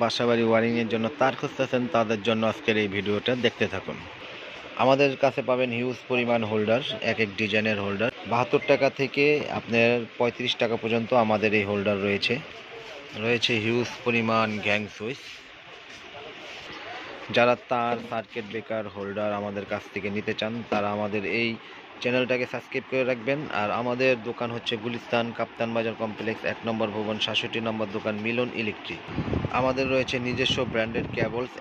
বাসাবাড়ি ওয়ারিংয়ের জন্য তার খুঁজতেছেন, তাদের জন্য আজকের এই ভিডিওটা দেখতে থাকুন। আমাদের কাছে পাবেন হিউজ পরিমাণ হোল্ডার, এক এক ডিজাইনের হোল্ডার। 72 টাকা থেকে আপনার 35 টাকা পর্যন্ত আমাদের এই হোল্ডার রয়েছে হিউজ পরিমাণ গ্যাং সুইচ। যারা তার সার্কিট ব্রেকার হোল্ডার আমাদের কাছ থেকে নিতে চান, তারা আমাদের এই চ্যানেলটাকে সাবস্ক্রাইব করে রাখবেন। আর আমাদের দোকান হচ্ছে গুলিস্তান কাপ্তান বাজার কমপ্লেক্স, 1 নম্বর ভবন, 67 নম্বর দোকান, মিলন ইলেকট্রিক। আমাদের রয়েছে নিজস্ব ব্র্যান্ডেড কেবলস,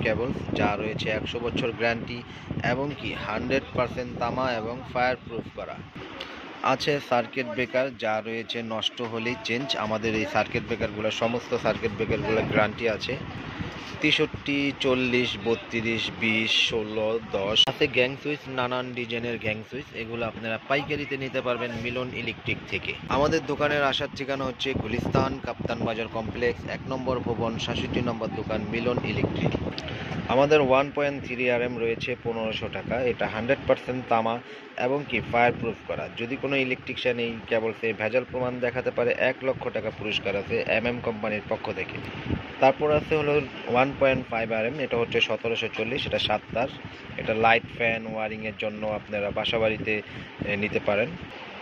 কেবলস, যা রয়েছে 100 বছর গ্যারান্টি এবং কি 100% তামা এবং ফায়ার প্রুফ করা। আছে সার্কিট ব্রেকার, যা রয়েছে নষ্ট হলেই চেঞ্জ। আমাদের এই সার্কিট ব্রেকারগুলো, সমস্ত সার্কিট ব্রেকারগুলো গ্যারান্টি আছে 63, 40, 32, 20, 16, 10। আছে গ্যাং সুইচ, নানান ডিজাইনের গ্যাং সুইচ। এগুলো আপনারা পাইকারিতে নিতে পারবেন মিলন ইলেকট্রিক থেকে। আমাদের দোকানের আসার ঠিকানা হচ্ছে গুলিস্তান কাপ্তান বাজার কমপ্লেক্স, 1 নম্বর ভবন, 67 নম্বর দোকান, মিলন ইলেকট্রিক। আমাদের 1.3 RM রয়েছে 1500 টাকা। এটা 100% তামা এবং কি ফায়ার প্রুফ করা। যদি কোনো ইলেকট্রিশিয়ান এই কেবলসে ভেজাল প্রমাণ দেখাতে পারে, 1 লক্ষ টাকা পুরস্কার আছে কোম্পানির পক্ষ থেকে। তারপর আছে হলো 1.5 RM, এটা হচ্ছে 1740, এটা 7 তার। এটা লাইট ফ্যান ওয়ারিংয়ের জন্য আপনারা বাসাবাড়িতে নিতে পারেন।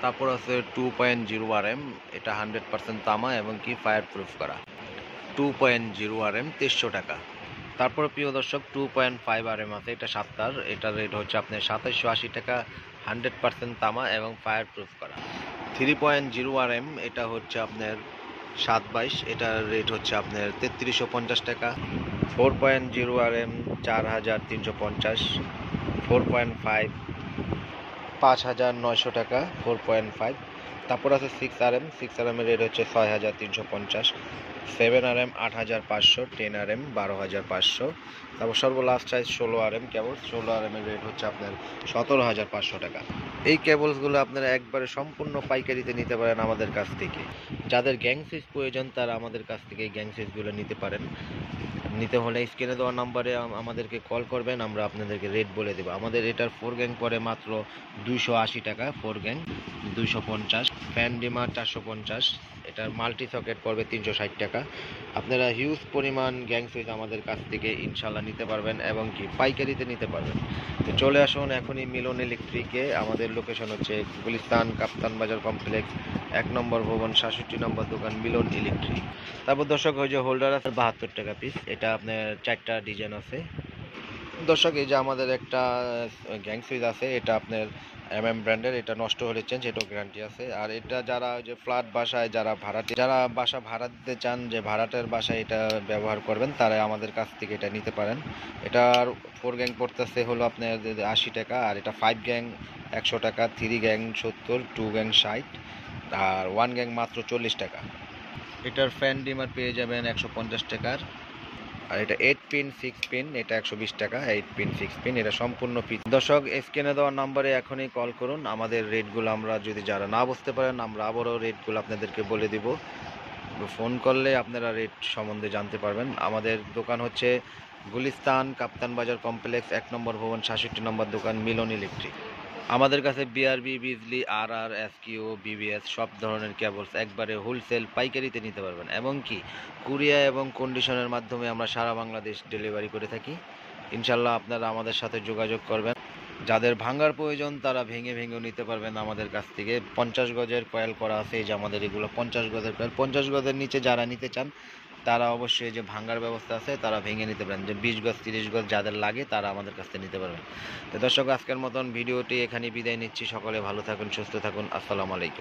তারপর আছে 2.0 RM, এটা 100% তামা এবং কি ফায়ার প্রুফ করা। 2.0 RM 2300 টাকা। তারপর প্রিয় দর্শক 2.5 RM আছে, এটা 7 তার। এটার রেট হচ্ছে আপনার 2780 টাকা, 100% তামা এবং ফায়ার প্রুফ করা। 3.0 RM, এটা হচ্ছে আপনার 722, এটার রেট হচ্ছে আপনার 3350 টাকা। 4.0 RM 4350, 4.5 5900 টাকা, 4.5। তারপর আছে 6 RM, 6 RM এর রেট হচ্ছে 6350, 7 RM 8500, 10 RM 12500। তারপর সর্বলাস্ট সাইজ 16 RM কেবল, 16 RM এর রেট হচ্ছে আপনার 17500 টাকা। এই কেবলসগুলো আপনারা একবারে সম্পূর্ণ পাইকারিতে নিতে পারেন আমাদের কাছ থেকে। যাদের গ্যাং সুইচ প্রয়োজন, তারা আমাদের কাছ থেকে এই গ্যাং সুইচগুলো নিতে পারেন। নিতে হলে স্ক্রিনে দেওয়া নাম্বারে আমাদেরকে কল করবেন, আমরা আপনাদেরকে রেট বলে দেবো। আমাদের এটার 4 গ্যাং পরে মাত্র 280 টাকা, 4 গ্যাং 250, ফ্যান ডিমার 450, এটার মাল্টি সকেট পড়বে 360 টাকা। আপনারা হিউজ পরিমাণ গ্যাং সুইচ আমাদের কাছ থেকে ইনশাল্লাহ নিতে পারবেন এবং কি পাইকারিতে নিতে পারবেন। তো চলে আসুন এখনই মিলন ইলেকট্রিকে। আমাদের লোকেশন হচ্ছে গুলিস্তান কাপ্তান বাজার কমপ্লেক্স, 1 নম্বর ভবন, 67 নম্বর দোকান, মিলন ইলেকট্রিক। তারপর দর্শক ওই যে হোল্ডার আছে 72 টাকা পিস, এটা আপনার 4টা ডিজাইন আছে। দর্শক এই যে আমাদের একটা গ্যাং সুইচ আছে, এটা আপনার ব্র্যান্ডের, এটা নষ্ট হলে চেঞ্জ, এটাও গ্যারান্টি আছে। আর এটা যারা যে ফ্ল্যাট বাসায় যারা বাসা ভাড়া দিতে চান, যে ভাড়াটের বাসায় এটা ব্যবহার করবেন, তারা আমাদের কাছ থেকে এটা নিতে পারেন। এটার 4 গ্যাং পড়তেছে হলো আপনার 80 টাকা, আর এটা 5 গ্যাং 100 টাকা, 3 গ্যাং 70, 2 গ্যাং 60, আর 1 গ্যাং মাত্র 40 টাকা। এটার ফ্যান ডিমার পেয়ে যাবেন 150 টাকার। আর এটা 8 পিন 6 পিন, এটা 120 টাকা, 8 পিন 6 পিন, এটা সম্পূর্ণ পিস। দর্শক স্ক্রিনে দেওয়ার নাম্বারে এখনই কল করুন। আমাদের রেটগুলো আমরা যদি যারা না বুঝতে পারেন, আমরা আবারও রেটগুলো আপনাদেরকে বলে দিব। ফোন করলে আপনারা রেট সম্বন্ধে জানতে পারবেন। আমাদের দোকান হচ্ছে গুলিস্তান কাপ্তান বাজার কমপ্লেক্স, 1 নম্বর ভবন, 67 নম্বর দোকান, মিলন ইলেকট্রিক। আমাদের কাছে বিআরবি, বিজলি, আরআর, এসকিউ, বিবিএস সব ধরনের কেবলস একবারে হোলসেল পাইকারিতে নিতে পারবেন এবং কি কুরিয়ার এবং কন্ডিশনের মাধ্যমে আমরা সারা বাংলাদেশ ডেলিভারি করে থাকি। ইনশাল্লাহ আপনারা আমাদের সাথে যোগাযোগ করবেন। যাদের ভাঙার প্রয়োজন, তারা ভেঙে ভেঙেও নিতে পারবেন আমাদের কাছ থেকে। 50 গজের কয়েল করা আছে, এই যে আমাদের এগুলো 50 গজের কয়েল। 50 গজের নিচে যারা নিতে চান, তারা অবশ্যই যে ভাঙার ব্যবস্থা আছে, তারা ভেঙে নিতে পারেন। যে 20 গজ 30 গজ যাদের লাগে, তারা আমাদের কাছ থেকে নিতে পারবেন। তো দর্শক আজকের মতন ভিডিওটি এখানে বিদায় নিচ্ছি। সকলে ভালো থাকুন, সুস্থ থাকুন। আসসালামু আলাইকুম।